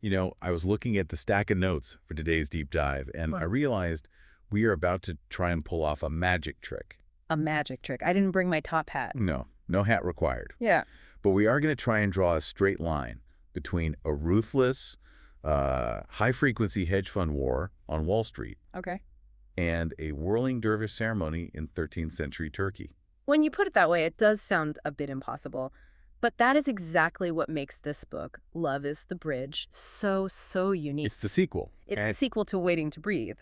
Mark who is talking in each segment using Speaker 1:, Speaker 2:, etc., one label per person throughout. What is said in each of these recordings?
Speaker 1: I was looking at the stack of notes for today's deep dive, and I
Speaker 2: Wow.
Speaker 1: realized we are about to try and pull off a magic trick.
Speaker 2: A magic trick. I didn't bring my top hat.
Speaker 1: No, no hat required.
Speaker 2: Yeah.
Speaker 1: But we are going to try and draw a straight line between a ruthless, high-frequency hedge fund war on Wall Street
Speaker 2: Okay.
Speaker 1: and a whirling dervish ceremony in 13th century Turkey.
Speaker 2: When you put it that way, it does sound a bit impossible. But that is exactly what makes this book, Love is the Bridge, so unique.
Speaker 1: It's the sequel.
Speaker 2: It's
Speaker 1: and
Speaker 2: the sequel to Waiting to Breathe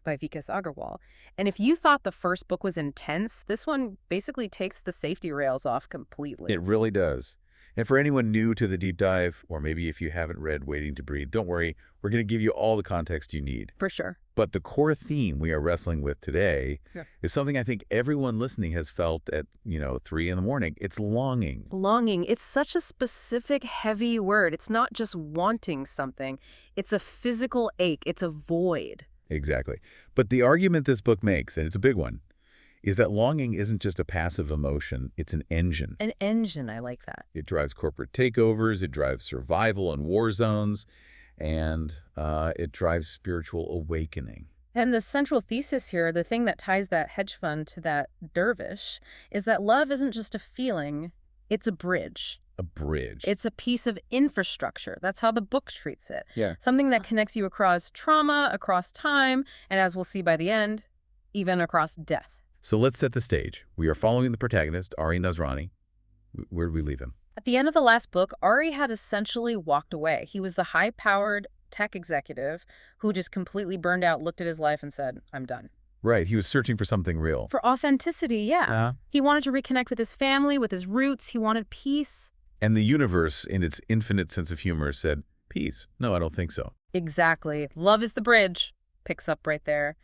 Speaker 2: by Vikas Agarwal. And if you thought the first book was intense, this one basically takes the safety rails off completely.
Speaker 1: It really does. And for anyone new to the deep dive, or maybe if you haven't read Waiting to Breathe, don't worry. We're going to give you all the context you need.
Speaker 2: For sure.
Speaker 1: But the core theme we are wrestling with today is something I think everyone listening has felt at, 3 in the morning. It's longing.
Speaker 2: Longing. It's such a specific, heavy word. It's not just wanting something. It's a physical ache. It's a void.
Speaker 1: Exactly. But the argument this book makes, and it's a big one, is that longing isn't just a passive emotion, it's an engine.
Speaker 2: An engine. I like that.
Speaker 1: It drives corporate takeovers, it drives survival in war zones, and it drives spiritual awakening.
Speaker 2: And the central thesis here, the thing that ties that hedge fund to that dervish, is that love isn't just a feeling, it's a bridge.
Speaker 1: A bridge.
Speaker 2: It's a piece of infrastructure. That's how the book treats it.
Speaker 1: Yeah.
Speaker 2: Something that connects you across trauma, across time, and as we'll see by the end, even across death.
Speaker 1: So let's set the stage. We are following the protagonist, Ari Nazrani. Where did we leave him?
Speaker 2: At the end of the last book, Ari had essentially walked away. He was the high-powered tech executive who just completely burned out, looked at his life and said, I'm done.
Speaker 1: Right. He was searching for something real.
Speaker 2: For authenticity, yeah. He wanted to reconnect with his family, with his roots. He wanted peace.
Speaker 1: And the universe, in its infinite sense of humor, said, peace. No, I don't think so.
Speaker 2: Exactly. Love is the bridge. Picks up right there.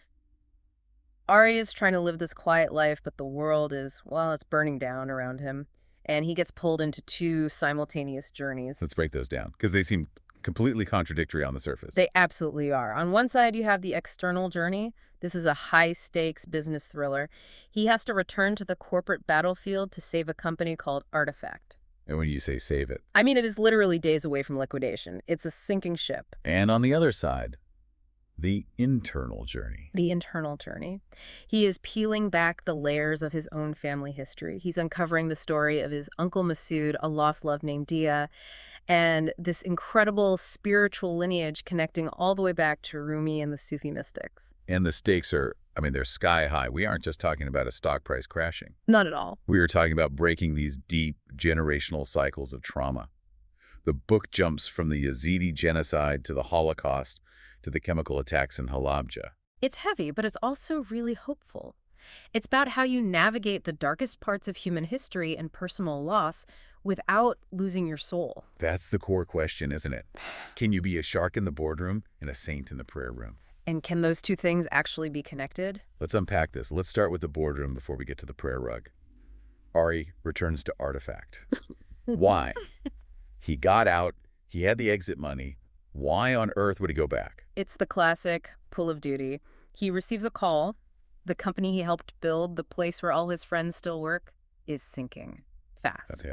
Speaker 2: Ari is trying to live this quiet life, but the world is, well, it's burning down around him. And he gets pulled into two simultaneous journeys.
Speaker 1: Let's break those down, because they seem completely contradictory on the surface.
Speaker 2: They absolutely are. On one side, you have the external journey. This is a high-stakes business thriller. He has to return to the corporate battlefield to save a company called Artifact.
Speaker 1: And when you say save it.
Speaker 2: I mean, it is literally days away from liquidation. It's a sinking ship.
Speaker 1: And on the other side, the internal journey.
Speaker 2: The internal journey. He is peeling back the layers of his own family history. He's uncovering the story of his uncle Masood, a lost love named Dia, and this incredible spiritual lineage connecting all the way back to Rumi and the Sufi mystics.
Speaker 1: And the stakes are, they're sky high. We aren't just talking about a stock price crashing.
Speaker 2: Not at all.
Speaker 1: We are talking about breaking these deep generational cycles of trauma. The book jumps from the Yazidi genocide to the Holocaust to the chemical attacks in Halabja.
Speaker 2: It's heavy, but it's also really hopeful. It's about how you navigate the darkest parts of human history and personal loss without losing your soul.
Speaker 1: That's the core question, isn't it? Can you be a shark in the boardroom and a saint in the prayer room?
Speaker 2: And can those two things actually be connected?
Speaker 1: Let's unpack this. Let's start with the boardroom before we get to the prayer rug. Ari returns to Artifact. Why? He got out. He had the exit money. Why on earth would he go back?
Speaker 2: It's the classic pull of duty. He receives a call. The company he helped build, the place where all his friends still work, is sinking fast.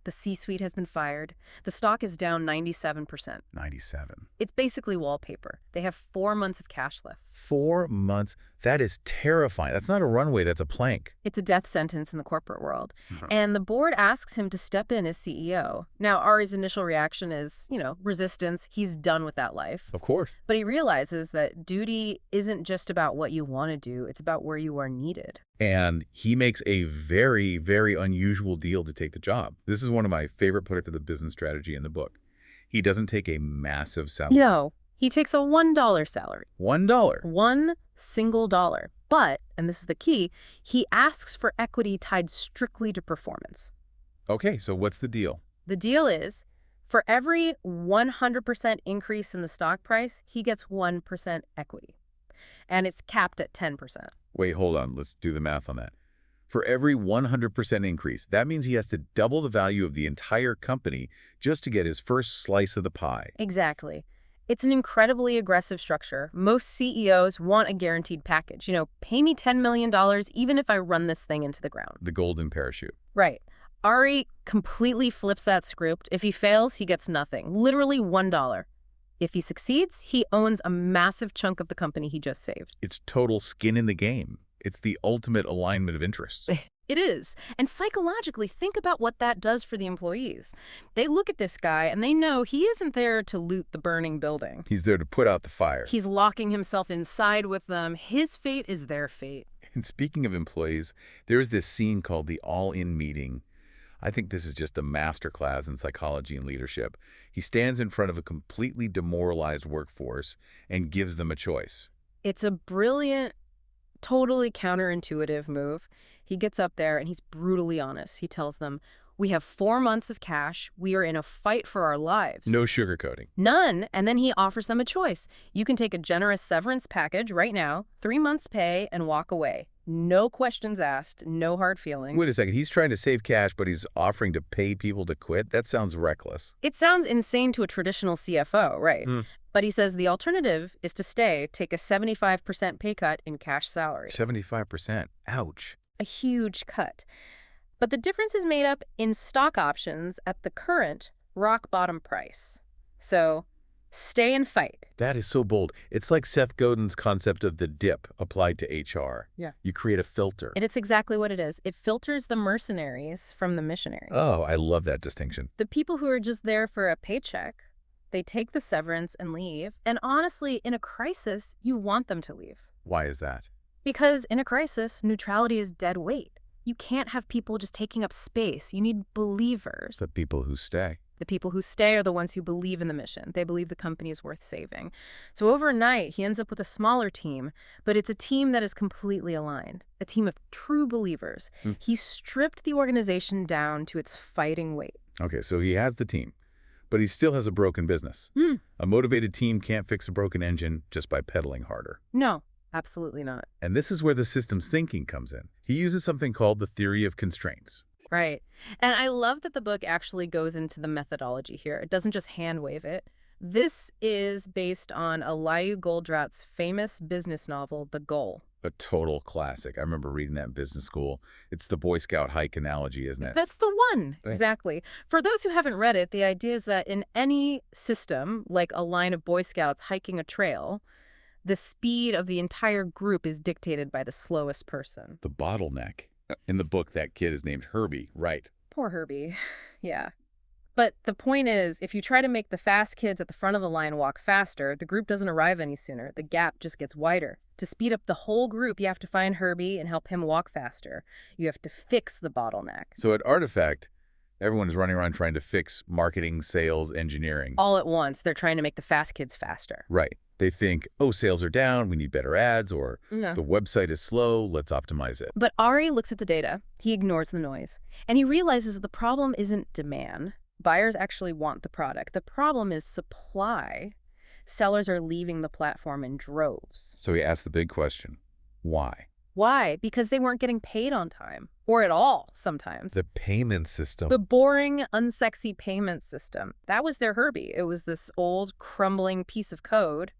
Speaker 2: The C-suite has been fired. The stock is down 97%.
Speaker 1: 97.
Speaker 2: It's basically wallpaper. They have 4 months of cash left.
Speaker 1: 4 months? That is terrifying. That's not a runway, that's a plank.
Speaker 2: It's a death sentence in the corporate world. And the board asks him to step in as CEO. Now, Ari's initial reaction is, resistance. He's done with that life.
Speaker 1: Of course.
Speaker 2: But he realizes that duty isn't just about what you want to do. It's about where you are needed.
Speaker 1: And he makes a very, very unusual deal to take the job. This is one of my favorite parts of the business strategy in the book. He doesn't take a massive salary.
Speaker 2: No, he takes a $1 salary.
Speaker 1: $1.
Speaker 2: One single dollar. But, and this is the key, he asks for equity tied strictly to performance.
Speaker 1: Okay, so what's the deal?
Speaker 2: The deal is, for every 100% increase in the stock price, he gets 1% equity. And it's capped at 10%.
Speaker 1: Wait, hold on. Let's do the math on that. For every 100% increase, that means he has to double the value of the entire company just to get his first slice of the pie.
Speaker 2: Exactly. It's an incredibly aggressive structure. Most CEOs want a guaranteed package. Pay me $10 million even if I run this thing into the ground.
Speaker 1: The golden parachute.
Speaker 2: Right. Ari completely flips that script. If he fails, he gets nothing. Literally $1. If he succeeds, he owns a massive chunk of the company he just saved.
Speaker 1: It's total skin in the game. It's the ultimate alignment of interests.
Speaker 2: It is. And psychologically, think about what that does for the employees. They look at this guy and they know he isn't there to loot the burning building.
Speaker 1: He's there to put out the fire.
Speaker 2: He's locking himself inside with them. His fate is their fate.
Speaker 1: And speaking of employees, there's this scene called the all-in meeting. I think this is just a masterclass in psychology and leadership. He stands in front of a completely demoralized workforce and gives them a choice.
Speaker 2: It's a brilliant, totally counterintuitive move. He gets up there and he's brutally honest. He tells them, we have 4 months of cash. We are in a fight for our lives.
Speaker 1: No sugarcoating.
Speaker 2: None. And then he offers them a choice. You can take a generous severance package right now, 3 months pay, and walk away. No questions asked, no hard feelings.
Speaker 1: Wait a second. He's trying to save cash, but he's offering to pay people to quit? That sounds reckless.
Speaker 2: It sounds insane to a traditional CFO, right? But he says the alternative is to stay, take a 75% pay cut in cash salary.
Speaker 1: 75%. Ouch.
Speaker 2: A huge cut. But the difference is made up in stock options at the current rock bottom price. So stay and fight.
Speaker 1: That is so bold. It's like Seth Godin's concept of the dip applied to HR.
Speaker 2: Yeah.
Speaker 1: You create a filter.
Speaker 2: And it's exactly what it is. It filters the mercenaries from the missionaries.
Speaker 1: Oh, I love that distinction.
Speaker 2: The people who are just there for a paycheck, they take the severance and leave. And honestly, in a crisis, you want them to leave.
Speaker 1: Why is that?
Speaker 2: Because in a crisis, neutrality is dead weight. You can't have people just taking up space. You need believers.
Speaker 1: The people who stay.
Speaker 2: The people who stay are the ones who believe in the mission. They believe the company is worth saving. So overnight, he ends up with a smaller team, but it's a team that is completely aligned, a team of true believers. He stripped the organization down to its fighting weight.
Speaker 1: Okay, so he has the team, but he still has a broken business. A motivated team can't fix a broken engine just by pedaling harder.
Speaker 2: No, absolutely not.
Speaker 1: And this is where the systems thinking comes in. He uses something called the theory of constraints.
Speaker 2: Right. And I love that the book actually goes into the methodology here. It doesn't just hand-wave it. This is based on Elihu Goldratt's famous business novel, The Goal.
Speaker 1: A total classic. I remember reading that in business school. It's the Boy Scout hike analogy, isn't it?
Speaker 2: That's the one. Exactly. For those who haven't read it, the idea is that in any system, like a line of Boy Scouts hiking a trail, the speed of the entire group is dictated by the slowest person.
Speaker 1: The bottleneck. In the book, that kid is named Herbie, right?
Speaker 2: Poor Herbie. Yeah. But the point is, if you try to make the fast kids at the front of the line walk faster, the group doesn't arrive any sooner. The gap just gets wider. To speed up the whole group, you have to find Herbie and help him walk faster. You have to fix the bottleneck.
Speaker 1: So at Artifact, everyone is running around trying to fix marketing, sales, engineering.
Speaker 2: All at once, they're trying to make the fast kids faster.
Speaker 1: Right. They think, oh, sales are down, we need better ads, or
Speaker 2: No.
Speaker 1: the website is slow, let's optimize it.
Speaker 2: But Ari looks at the data, he ignores the noise, and he realizes that the problem isn't demand. Buyers actually want the product. The problem is supply. Sellers are leaving the platform in droves.
Speaker 1: So he asks the big question, why?
Speaker 2: Why? Because they weren't getting paid on time. Or at all, sometimes.
Speaker 1: The payment system.
Speaker 2: The boring, unsexy payment system. That was their Herbie. It was this old, crumbling piece of code.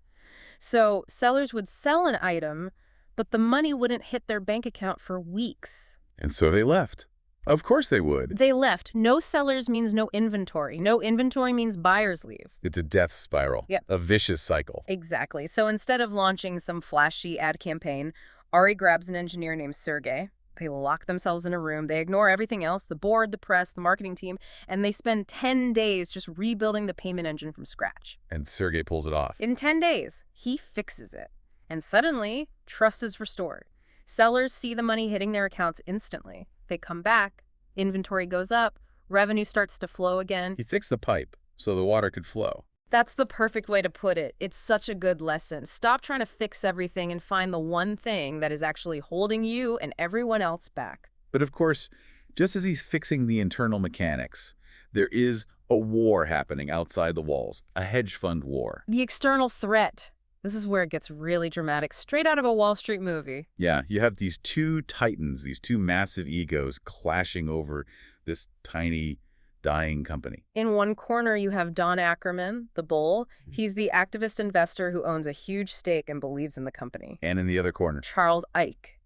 Speaker 2: So sellers would sell an item, but the money wouldn't hit their bank account for weeks.
Speaker 1: And so they left. Of course they would.
Speaker 2: They left. No sellers means no inventory. No inventory means buyers leave.
Speaker 1: It's a death spiral.
Speaker 2: Yep.
Speaker 1: A vicious cycle.
Speaker 2: Exactly. So instead of launching some flashy ad campaign, Ari grabs an engineer named Sergey. They lock themselves in a room. They ignore everything else, the board, the press, the marketing team, and they spend 10 days just rebuilding the payment engine from scratch.
Speaker 1: And Sergey pulls it off.
Speaker 2: In 10 days, he fixes it. And suddenly, trust is restored. Sellers see the money hitting their accounts instantly. They come back, inventory goes up, revenue starts to flow again.
Speaker 1: He fixed the pipe so the water could flow.
Speaker 2: That's the perfect way to put it. It's such a good lesson. Stop trying to fix everything and find the one thing that is actually holding you and everyone else back.
Speaker 1: But of course, just as he's fixing the internal mechanics, there is a war happening outside the walls, a hedge fund war.
Speaker 2: The external threat. This is where it gets really dramatic, straight out of a Wall Street movie.
Speaker 1: Yeah, you have these two titans, these two massive egos clashing over this tiny, dying company.
Speaker 2: In one corner, you have Don Ackerman, the bull. He's the activist investor who owns a huge stake and believes in the company.
Speaker 1: And in the other corner,
Speaker 2: Charles Ike,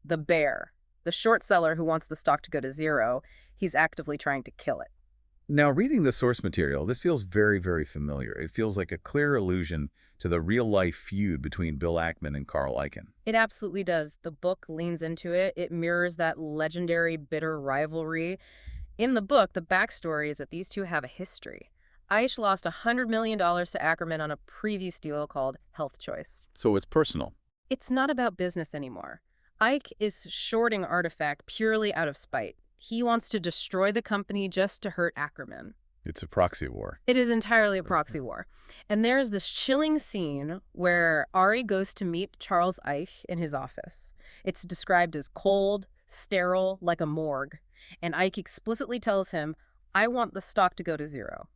Speaker 2: the bear, the short seller who wants the stock to go to zero. He's actively trying to kill it.
Speaker 1: Now, reading the source material, this feels very, very familiar. It feels like a clear allusion to the real-life feud between Bill Ackman and Carl Icahn.
Speaker 2: It absolutely does. The book leans into it. It mirrors that legendary bitter rivalry. In the book, the backstory is that these two have a history. Ike lost $100 million to Ackerman on a previous deal called Health Choice.
Speaker 1: So it's personal.
Speaker 2: It's not about business anymore. Ike is shorting Artifact purely out of spite. He wants to destroy the company just to hurt Ackerman.
Speaker 1: It's a proxy war.
Speaker 2: It is entirely a proxy war. And there's this chilling scene where Ari goes to meet Charles Ike in his office. It's described as cold, sterile, like a morgue. And Ike explicitly tells him, I want the stock to go to zero.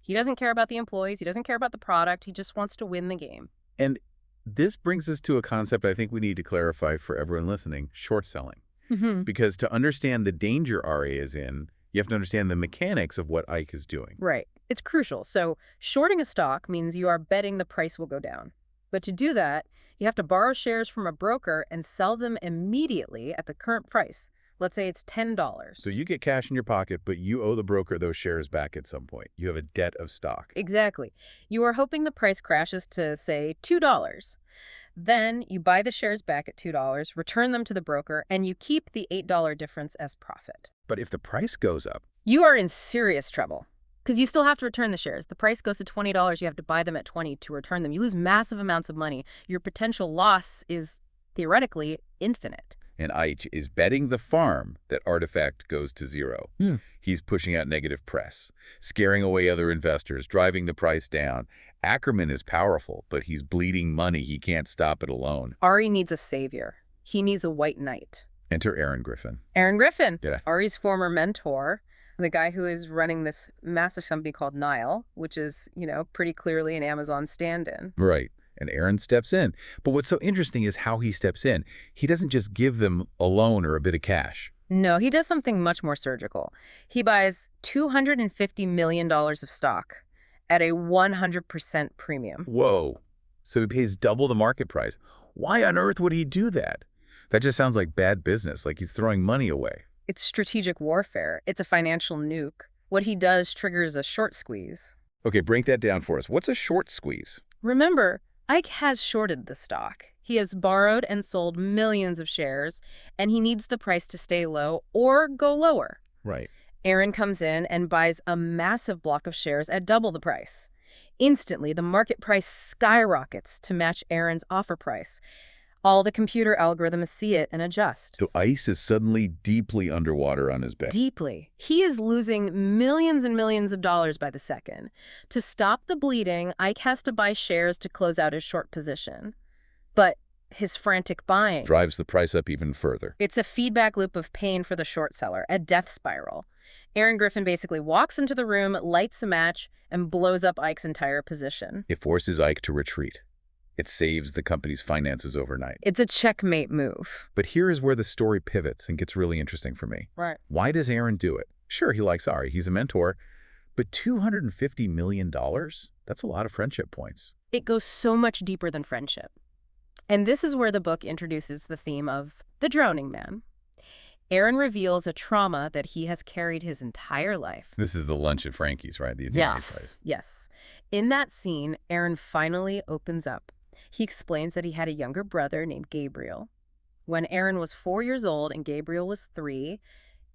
Speaker 2: He doesn't care about the employees. He doesn't care about the product. He just wants to win the game.
Speaker 1: And this brings us to a concept I think we need to clarify for everyone listening, short selling. Because to understand the danger Ari is in, you have to understand the mechanics of what Ike is doing.
Speaker 2: Right. It's crucial. So shorting a stock means you are betting the price will go down. But to do that, you have to borrow shares from a broker and sell them immediately at the current price. Let's say it's $10.
Speaker 1: So you get cash in your pocket, but you owe the broker those shares back at some point. You have a debt of stock.
Speaker 2: Exactly. You are hoping the price crashes to, say, $2. Then you buy the shares back at $2, return them to the broker, and you keep the $8 difference as profit.
Speaker 1: But if the price goes up,
Speaker 2: You are in serious trouble because you still have to return the shares. The price goes to $20. You have to buy them at $20 to return them. You lose massive amounts of money. Your potential loss is theoretically infinite.
Speaker 1: and Ike is betting the farm that Artifact goes to zero. He's pushing out negative press, scaring away other investors, driving the price down. Ackerman is powerful, but he's bleeding money. He can't stop it alone.
Speaker 2: Ari needs a savior. He needs a white knight.
Speaker 1: Enter Aaron Griffin.
Speaker 2: Aaron Griffin,
Speaker 1: Yeah.
Speaker 2: Ari's former mentor, the guy who is running this massive company called Nile, which is, pretty clearly an Amazon stand-in.
Speaker 1: Right. And Aaron steps in. But what's so interesting is how he steps in. He doesn't just give them a loan or a bit of cash.
Speaker 2: No, he does something much more surgical. He buys $250 million of stock at a 100% premium.
Speaker 1: Whoa. So he pays double the market price. Why on earth would he do that? That just sounds like bad business, like he's throwing money away.
Speaker 2: It's strategic warfare. It's a financial nuke. What he does triggers a short squeeze.
Speaker 1: Okay, break that down for us. What's a short squeeze?
Speaker 2: Remember, Ike has shorted the stock. He has borrowed and sold millions of shares, and he needs the price to stay low or go lower.
Speaker 1: Right.
Speaker 2: Aaron comes in and buys a massive block of shares at double the price. Instantly, the market price skyrockets to match Aaron's offer price. All the computer algorithms see it and adjust.
Speaker 1: So ICE is suddenly deeply underwater on his bet.
Speaker 2: Deeply. He is losing millions and millions of dollars by the second. To stop the bleeding, Ike has to buy shares to close out his short position. But his frantic buying
Speaker 1: Drives the price up even further.
Speaker 2: It's a feedback loop of pain for the short seller, a death spiral. Aaron Griffin basically walks into the room, lights a match, and blows up Ike's entire position.
Speaker 1: It forces Ike to retreat. It saves the company's finances overnight.
Speaker 2: It's a checkmate move.
Speaker 1: But here is where the story pivots and gets really interesting for me.
Speaker 2: Right.
Speaker 1: Why does Aaron do it? Sure, he likes Ari. He's a mentor. But $250 million? That's a lot of friendship points.
Speaker 2: It goes so much deeper than friendship. And this is where the book introduces the theme of the drowning man. Aaron reveals a trauma that he has carried his entire life.
Speaker 1: This is the lunch at Frankie's, right? The Italian place.
Speaker 2: Yes. In that scene, Aaron finally opens up. He explains that he had a younger brother named Gabriel. When Aaron was 4 years old and Gabriel was 3,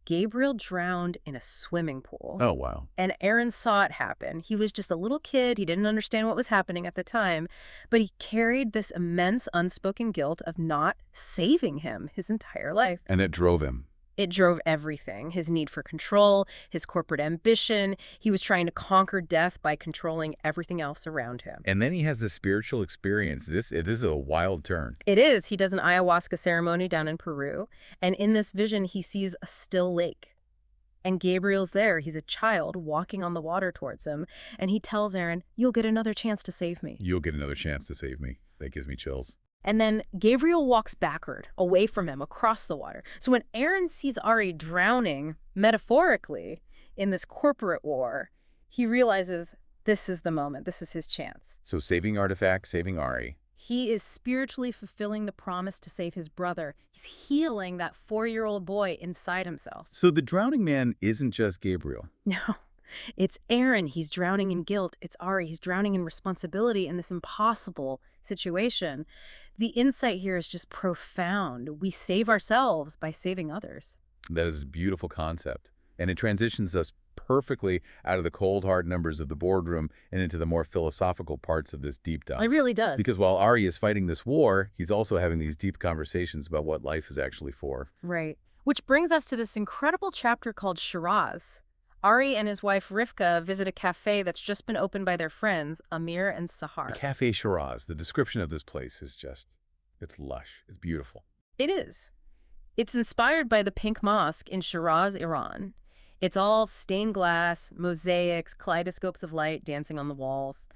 Speaker 2: Gabriel drowned in a swimming pool.
Speaker 1: Oh, wow.
Speaker 2: And Aaron saw it happen. He was just a little kid. He didn't understand what was happening at the time, but he carried this immense unspoken guilt of not saving him his entire life.
Speaker 1: And it drove him.
Speaker 2: It drove everything. His need for control, his corporate ambition. He was trying to conquer death by controlling everything else around him.
Speaker 1: And then he has this spiritual experience. This is a wild turn.
Speaker 2: It is. He does an ayahuasca ceremony down in Peru. And in this vision, he sees a still lake. And Gabriel's there. He's a child walking on the water towards him. And he tells Aaron, "You'll get another chance to save me."
Speaker 1: You'll get another chance to save me. That gives me chills.
Speaker 2: And then Gabriel walks backward, away from him, across the water. So when Aaron sees Ari drowning, metaphorically, in this corporate war, he realizes this is the moment. This is his chance.
Speaker 1: So saving Artifact, saving Ari.
Speaker 2: He is spiritually fulfilling the promise to save his brother. He's healing that 4-year-old boy inside himself.
Speaker 1: So the drowning man isn't just Gabriel.
Speaker 2: No. It's Aaron, he's drowning in guilt. It's Ari, he's drowning in responsibility in this impossible situation. The insight here is just profound. We save ourselves by saving others.
Speaker 1: That is a beautiful concept. And it transitions us perfectly out of the cold, hard numbers of the boardroom and into the more philosophical parts of this deep dive.
Speaker 2: It really does.
Speaker 1: Because while Ari is fighting this war, he's also having these deep conversations about what life is actually for.
Speaker 2: Right. Which brings us to this incredible chapter called Shiraz. Ari and his wife Rivka visit a cafe that's just been opened by their friends, Amir and Sahar.
Speaker 1: The Cafe Shiraz, the description of this place is just, it's lush. It's beautiful.
Speaker 2: It is. It's inspired by the Pink Mosque in Shiraz, Iran. It's all stained glass, mosaics, kaleidoscopes of light dancing on the walls.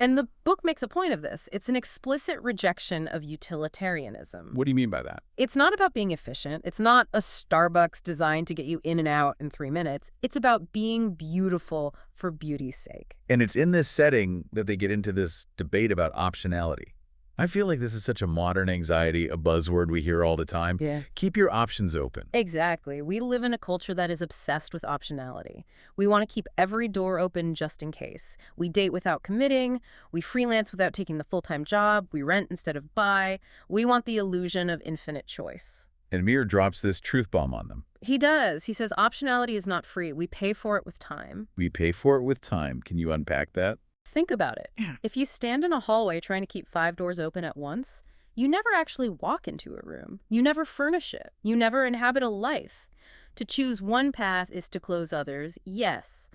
Speaker 2: And the book makes a point of this. It's an explicit rejection of utilitarianism.
Speaker 1: What do you mean by that?
Speaker 2: It's not about being efficient. It's not a Starbucks designed to get you in and out in 3 minutes. It's about being beautiful for beauty's sake.
Speaker 1: And it's in this setting that they get into this debate about optionality. I feel like this is such a modern anxiety, a buzzword we hear all the time.
Speaker 2: Yeah.
Speaker 1: Keep your options open.
Speaker 2: Exactly. We live in a culture that is obsessed with optionality. We want to keep every door open just in case. We date without committing. We freelance without taking the full-time job. We rent instead of buy. We want the illusion of infinite choice.
Speaker 1: And Mir drops this truth bomb on them.
Speaker 2: He does. He says optionality is not free. We pay for it with time.
Speaker 1: We pay for it with time. Can you unpack that?
Speaker 2: Think about it.
Speaker 1: Yeah.
Speaker 2: If you stand in a hallway trying to keep 5 doors open at once, you never actually walk into a room. You never furnish it. You never inhabit a life. To choose one path is to close others, yes,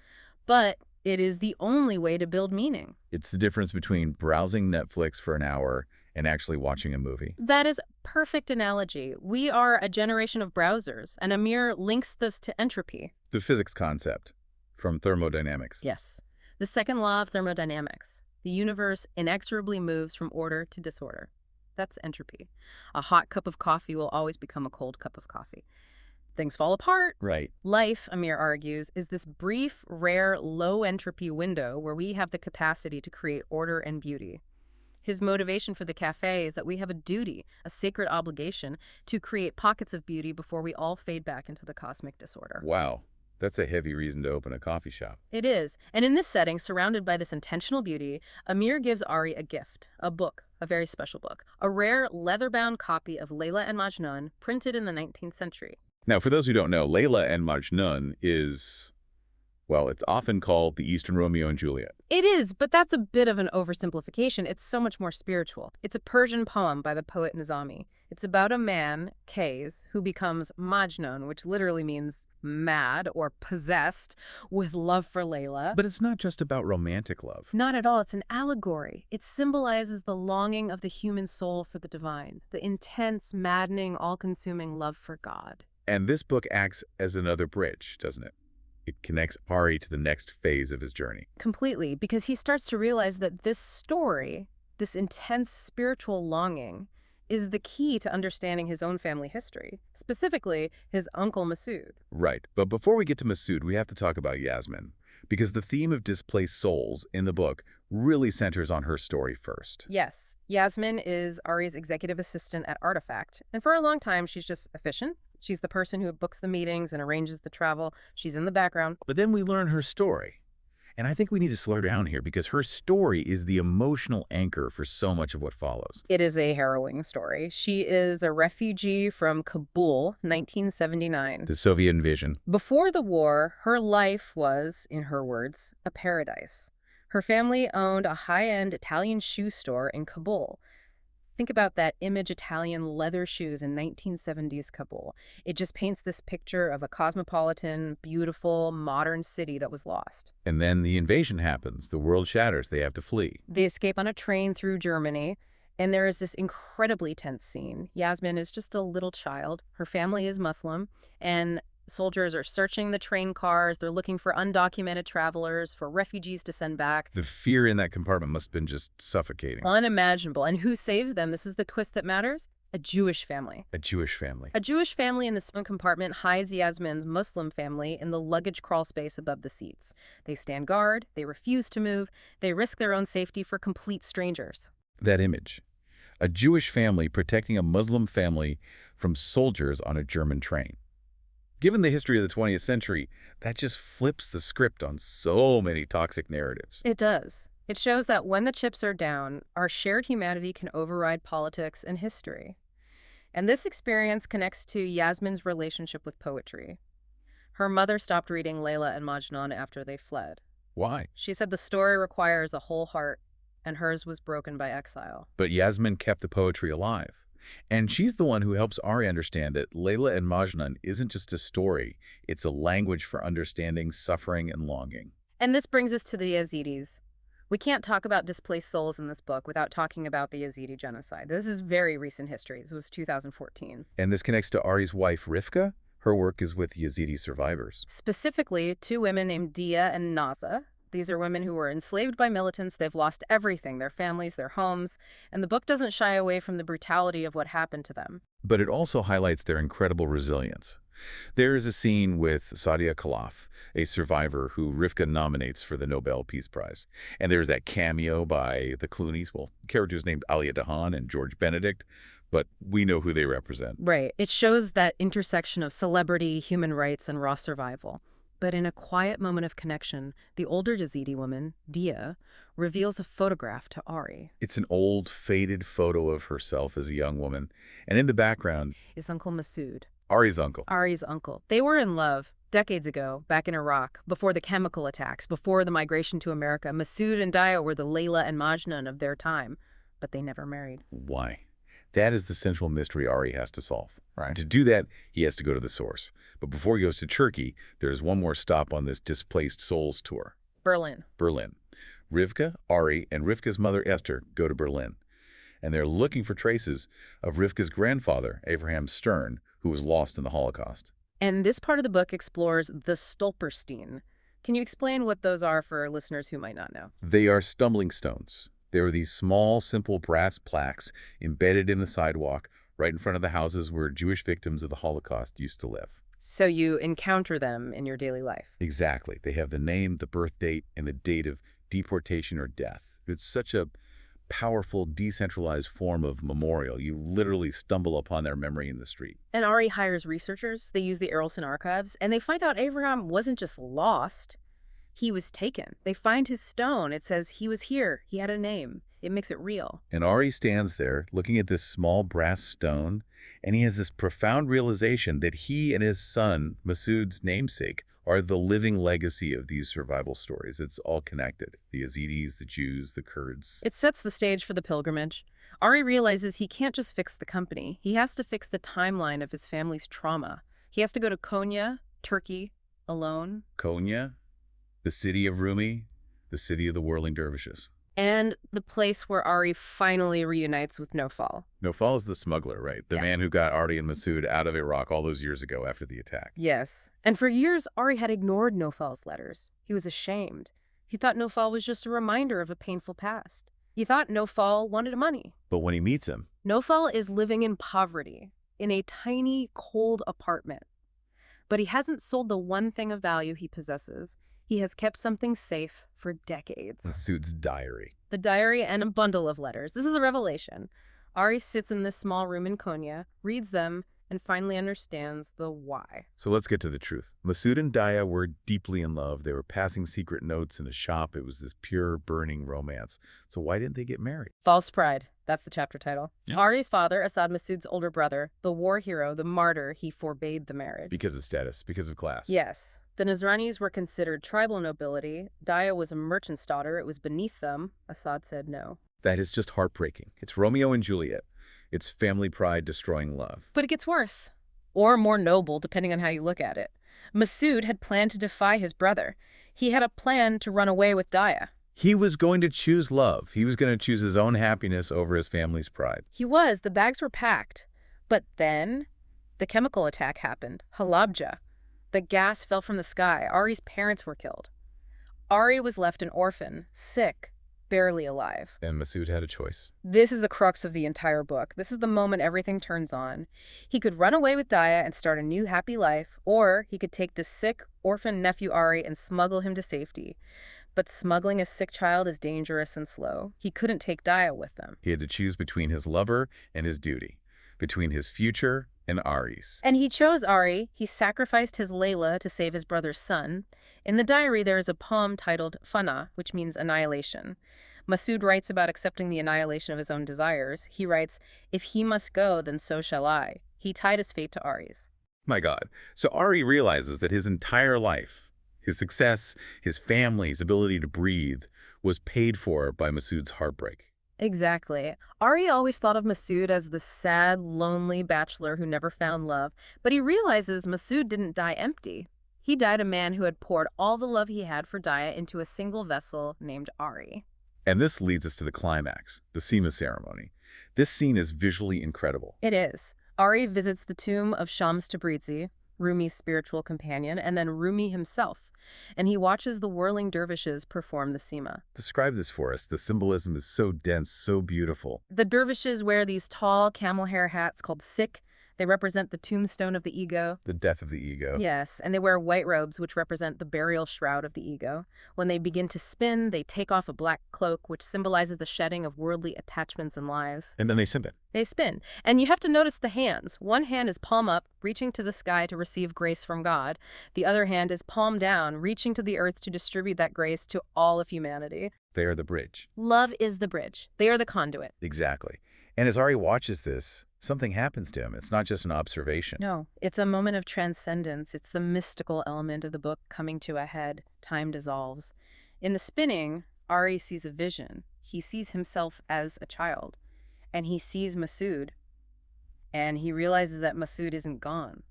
Speaker 2: but it is the only way to build meaning.
Speaker 1: It's the difference between browsing Netflix for an hour and actually watching a movie.
Speaker 2: That is a perfect analogy. We are a generation of browsers, and Amir links this to entropy.
Speaker 1: The physics concept from thermodynamics.
Speaker 2: Yes. The second law of thermodynamics. The universe inexorably moves from order to disorder. That's entropy. A hot cup of coffee will always become a cold cup of coffee. Things fall apart.
Speaker 1: Right.
Speaker 2: Life, Amir argues, is this brief, rare, low-entropy window where we have the capacity to create order and beauty. His motivation for the cafe is that we have a duty, a sacred obligation, to create pockets of beauty before we all fade back into the cosmic disorder.
Speaker 1: Wow. That's a heavy reason to open a coffee shop.
Speaker 2: It is. And in this setting, surrounded by this intentional beauty, Amir gives Ari a gift, a book, a very special book, a rare leather-bound copy of Layla and Majnun, printed in the 19th century.
Speaker 1: Now, for those who don't know, Layla and Majnun is, well, it's often called the Eastern Romeo and Juliet.
Speaker 2: It is, but that's a bit of an oversimplification. It's so much more spiritual. It's a Persian poem by the poet Nizami. It's about a man, Kays, who becomes Majnun, which literally means mad or possessed, with love for Layla.
Speaker 1: But it's not just about romantic love.
Speaker 2: Not at all. It's an allegory. It symbolizes the longing of the human soul for the divine, the intense, maddening, all-consuming love for God.
Speaker 1: And this book acts as another bridge, doesn't it? It connects Ari to the next phase of his journey.
Speaker 2: Completely, because he starts to realize that this story, this intense spiritual longing, is the key to understanding his own family history, specifically his uncle Masood.
Speaker 1: Right. But before we get to Masood, we have to talk about Yasmin, because the theme of displaced souls in the book really centers on her story first.
Speaker 2: Yes, Yasmin is Ari's executive assistant at Artifact, and for a long time she's just efficient. She's the person who books the meetings and arranges the travel. She's in the background.
Speaker 1: But then we learn her story. And I think we need to slow down here because her story is the emotional anchor for so much of what follows.
Speaker 2: It is a harrowing story. She is a refugee from Kabul, 1979.
Speaker 1: The Soviet invasion.
Speaker 2: Before the war, her life was, in her words, a paradise. Her family owned a high-end Italian shoe store in Kabul. Think about that image Italian leather shoes in 1970s Kabul. It just paints this picture of a cosmopolitan, beautiful, modern city that was lost.
Speaker 1: And then the invasion happens. The world shatters. They have to flee.
Speaker 2: They escape on a train through Germany, and there is this incredibly tense scene. Yasmin is just a little child. Her family is Muslim, and soldiers are searching the train cars. They're looking for undocumented travelers, for refugees to send back.
Speaker 1: The fear in that compartment must have been just suffocating.
Speaker 2: Unimaginable. And who saves them? This is the twist that matters. A Jewish family.
Speaker 1: A Jewish family.
Speaker 2: A Jewish family in the same compartment hides Yasmin's Muslim family in the luggage crawl space above the seats. They stand guard. They refuse to move. They risk their own safety for complete strangers.
Speaker 1: That image. A Jewish family protecting a Muslim family from soldiers on a German train. Given the history of the 20th century, that just flips the script on so many toxic narratives.
Speaker 2: It does. It shows that when the chips are down, our shared humanity can override politics and history. And this experience connects to Yasmin's relationship with poetry. Her mother stopped reading Layla and Majnun after they fled.
Speaker 1: Why?
Speaker 2: She said the story requires a whole heart, and hers was broken by exile.
Speaker 1: But Yasmin kept the poetry alive. And she's the one who helps Ari understand that Layla and Majnun isn't just a story, it's a language for understanding suffering and longing.
Speaker 2: And this brings us to the Yazidis. We can't talk about displaced souls in this book without talking about the Yazidi genocide. This is very recent history. This was 2014.
Speaker 1: And this connects to Ari's wife, Rivka. Her work is with Yazidi survivors.
Speaker 2: Specifically, two women named Dia and Naza. These are women who were enslaved by militants. They've lost everything, their families, their homes, and the book doesn't shy away from the brutality of what happened to them.
Speaker 1: But it also highlights their incredible resilience. There is a scene with Sadia Khalaf, a survivor who Rivka nominates for the Nobel Peace Prize. And there's that cameo by the Clooneys, characters named Alia Dahan and George Benedict, but we know who they represent.
Speaker 2: Right. It shows that intersection of celebrity, human rights, and raw survival. But in a quiet moment of connection, the older Yazidi woman, Dia, reveals a photograph to Ari.
Speaker 1: It's an old, faded photo of herself as a young woman, and in the background
Speaker 2: Is Uncle Masood.
Speaker 1: Ari's uncle.
Speaker 2: Ari's uncle. They were in love decades ago, back in Iraq, before the chemical attacks, before the migration to America. Masood and Dia were the Layla and Majnun of their time, but they never married.
Speaker 1: Why? That is the central mystery Ari has to solve.
Speaker 3: Right.
Speaker 1: To do that, he has to go to the source. But before he goes to Turkey, there's one more stop on this Displaced Souls tour.
Speaker 2: Berlin.
Speaker 1: Berlin. Rivka, Ari, and Rivka's mother Esther go to Berlin. And they're looking for traces of Rivka's grandfather, Abraham Stern, who was lost in the Holocaust.
Speaker 2: And this part of the book explores the Stolperstein. Can you explain what those are for listeners who might not know?
Speaker 1: They are stumbling stones. They are these small, simple brass plaques embedded in the sidewalk right in front of the houses where Jewish victims of the Holocaust used to live.
Speaker 2: So you encounter them in your daily life.
Speaker 1: Exactly. They have the name, the birth date, and the date of deportation or death. It's such a powerful, decentralized form of memorial. You literally stumble upon their memory in the street.
Speaker 2: And Ari hires researchers. They use the Erelson archives, and they find out Abraham wasn't just lost. He was taken. They find his stone. It says he was here. He had a name. It makes it real.
Speaker 1: And Ari stands there looking at this small brass stone, and he has this profound realization that he and his son, Masood's namesake, are the living legacy of these survival stories. It's all connected. The Yazidis, the Jews, the Kurds.
Speaker 2: It sets the stage for the pilgrimage. Ari realizes he can't just fix the company. He has to fix the timeline of his family's trauma. He has to go to Konya, Turkey, alone.
Speaker 1: Konya, the city of Rumi, the city of the whirling dervishes.
Speaker 2: And the place where Ari finally reunites with Nofal.
Speaker 1: Nofal is the smuggler, right? The
Speaker 2: Yeah.
Speaker 1: man who got Ari and Masood out of Iraq all those years ago after the attack.
Speaker 2: Yes. And for years, Ari had ignored Nofal's letters. He was ashamed. He thought Nofal was just a reminder of a painful past. He thought Nofal wanted money.
Speaker 1: But when he meets him,
Speaker 2: Nofal is living in poverty, in a tiny, cold apartment. But he hasn't sold the one thing of value he possesses. He has kept something safe for decades.
Speaker 1: Masood's diary.
Speaker 2: The diary and a bundle of letters. This is the revelation. Ari sits in this small room in Konya, reads them, and finally understands the why.
Speaker 1: So let's get to the truth. Masood and Dia were deeply in love. They were passing secret notes in a shop. It was this pure, burning romance. So why didn't they get married?
Speaker 2: False pride. That's the chapter title.
Speaker 1: Yeah.
Speaker 2: Ari's father, Assad Masood's older brother, the war hero, the martyr, he forbade the marriage.
Speaker 1: Because of status, because of class.
Speaker 2: Yes. The Nazranis were considered tribal nobility. Dia was a merchant's daughter. It was beneath them. Assad said no.
Speaker 1: That is just heartbreaking. It's Romeo and Juliet. It's family pride destroying love.
Speaker 2: But it gets worse. Or more noble, depending on how you look at it. Masood had planned to defy his brother. He had a plan to run away with Dia.
Speaker 1: He was going to choose love. He was going to choose his own happiness over his family's pride.
Speaker 2: He was. The bags were packed. But then the chemical attack happened. Halabja. The gas fell from the sky. Ari's parents were killed. Ari was left an orphan, sick, barely alive.
Speaker 1: And Masood had a choice.
Speaker 2: This is the crux of the entire book. This is the moment everything turns on. He could run away with Dia and start a new happy life, or he could take this sick, orphan nephew Ari and smuggle him to safety. But smuggling a sick child is dangerous and slow. He couldn't take Dia with them.
Speaker 1: He had to choose between his lover and his duty, between his future and Ari's.
Speaker 2: And he chose Ari. He sacrificed his Layla to save his brother's son. In the diary, there is a poem titled Fana, which means annihilation. Masood writes about accepting the annihilation of his own desires. He writes, "If he must go, then so shall I." He tied his fate to Ari's.
Speaker 1: My God. So Ari realizes that his entire life, his success, his family, his ability to breathe, was paid for by Masood's heartbreak.
Speaker 2: Exactly. Ari always thought of Masood as the sad, lonely bachelor who never found love, but he realizes Masood didn't die empty. He died a man who had poured all the love he had for Daya into a single vessel named Ari.
Speaker 1: And this leads us to the climax, the Sema ceremony. This scene is visually incredible.
Speaker 2: It is. Ari visits the tomb of Shams Tabrizi, Rumi's spiritual companion, and then Rumi himself, and he watches the whirling dervishes perform the Sema.
Speaker 1: Describe this for us. The symbolism is so dense, so beautiful.
Speaker 2: The dervishes wear these tall camel hair hats called sikh. They represent the tombstone of the ego.
Speaker 1: The death of the ego.
Speaker 2: Yes, and they wear white robes, which represent the burial shroud of the ego. When they begin to spin, they take off a black cloak, which symbolizes the shedding of worldly attachments and lives.
Speaker 1: And then they spin.
Speaker 2: They spin. And you have to notice the hands. One hand is palm up, reaching to the sky to receive grace from God. The other hand is palm down, reaching to the earth to distribute that grace to all of humanity.
Speaker 1: They are the bridge.
Speaker 2: Love is the bridge. They are the conduit.
Speaker 1: Exactly. And as Ari watches this, something happens to him. It's not just an observation.
Speaker 2: No, it's a moment of transcendence. It's the mystical element of the book coming to a head. Time dissolves. In the spinning, Ari sees a vision. He sees himself as a child, and he sees Masood, and he realizes that Masood isn't gone.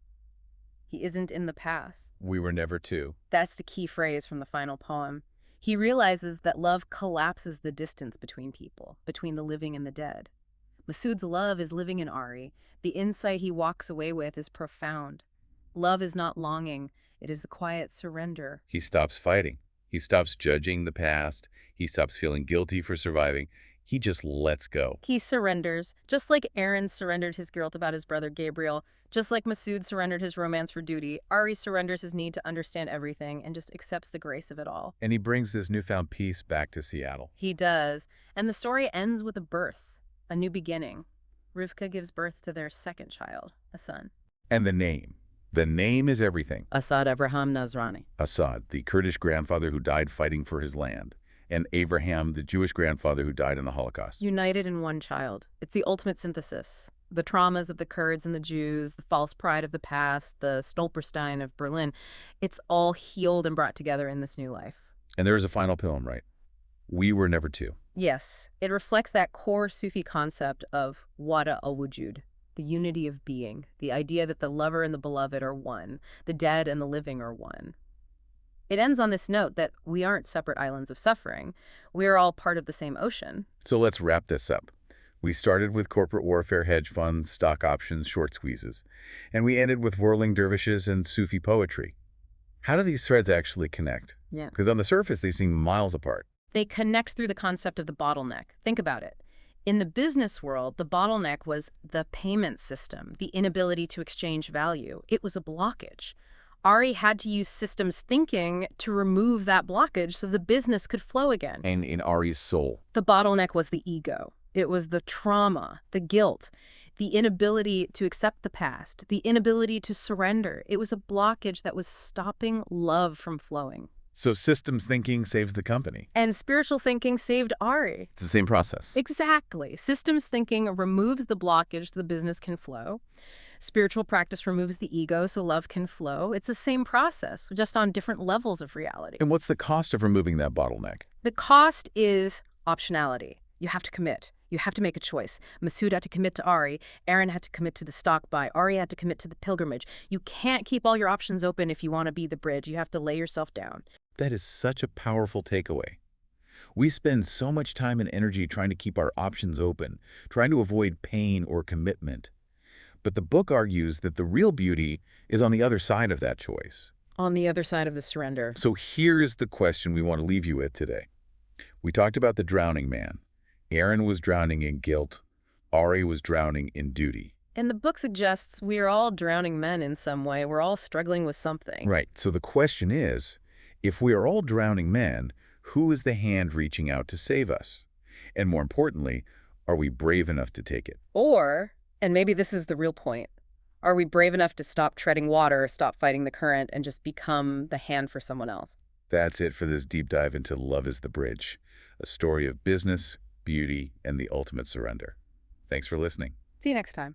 Speaker 2: He isn't in the past.
Speaker 1: We were never two.
Speaker 2: That's the key phrase from the final poem. He realizes that love collapses the distance between people, between the living and the dead. Masood's love is living in Ari. The insight he walks away with is profound. Love is not longing. It is the quiet surrender.
Speaker 1: He stops fighting. He stops judging the past. He stops feeling guilty for surviving. He just lets go.
Speaker 2: He surrenders, just like Aaron surrendered his guilt about his brother Gabriel, just like Masood surrendered his romance for duty. Ari surrenders his need to understand everything and just accepts the grace of it all.
Speaker 1: And he brings this newfound peace back to Seattle.
Speaker 2: He does. And the story ends with a birth. A new beginning. Rivka gives birth to their second child, a son.
Speaker 1: And the name. The name is everything.
Speaker 2: Asad Avraham Nazrani.
Speaker 1: Assad, the Kurdish grandfather who died fighting for his land, and Abraham, the Jewish grandfather who died in the Holocaust.
Speaker 2: United in one child. It's the ultimate synthesis. The traumas of the Kurds and the Jews, the false pride of the past, the Stolperstein of Berlin, it's all healed and brought together in this new life.
Speaker 1: And there is a final poem, right? We were never two.
Speaker 2: Yes, it reflects that core Sufi concept of wada al-wujud, the unity of being, the idea that the lover and the beloved are one, the dead and the living are one. It ends on this note that we aren't separate islands of suffering. We are all part of the same ocean.
Speaker 1: So let's wrap this up. We started with corporate warfare, hedge funds, stock options, short squeezes, and we ended with whirling dervishes and Sufi poetry. How do these threads actually connect?
Speaker 2: Yeah.
Speaker 1: Because on the surface, they seem miles apart.
Speaker 2: They connect through the concept of the bottleneck. Think about it. In the business world, the bottleneck was the payment system, the inability to exchange value. It was a blockage. Ari had to use systems thinking to remove that blockage so the business could flow again.
Speaker 1: And in Ari's soul.
Speaker 2: The bottleneck was the ego. It was the trauma, the guilt, the inability to accept the past, the inability to surrender. It was a blockage that was stopping love from flowing.
Speaker 1: So systems thinking saves the company.
Speaker 2: And spiritual thinking saved Ari.
Speaker 1: It's the same process.
Speaker 2: Exactly. Systems thinking removes the blockage so the business can flow. Spiritual practice removes the ego so love can flow. It's the same process, just on different levels of reality.
Speaker 1: And what's the cost of removing that bottleneck?
Speaker 2: The cost is optionality. You have to commit. You have to make a choice. Masood had to commit to Ari. Aaron had to commit to the stock buy. Ari had to commit to the pilgrimage. You can't keep all your options open if you want to be the bridge. You have to lay yourself down.
Speaker 1: That is such a powerful takeaway. We spend so much time and energy trying to keep our options open, trying to avoid pain or commitment. But the book argues that the real beauty is on the other side of that choice.
Speaker 2: On the other side of the surrender.
Speaker 1: So here's the question we want to leave you with today. We talked about the drowning man. Aaron was drowning in guilt. Ari was drowning in duty.
Speaker 2: And the book suggests we are all drowning men in some way. We're all struggling with something.
Speaker 1: Right. So the question is, if we are all drowning men, who is the hand reaching out to save us? And more importantly, are we brave enough to take it?
Speaker 2: Or, and maybe this is the real point, Are we brave enough to stop treading water, stop fighting the current, and just become the hand for someone else?
Speaker 1: That's it for this deep dive into Love is the Bridge, a story of business, beauty, and the ultimate surrender. Thanks for listening.
Speaker 2: See you next time.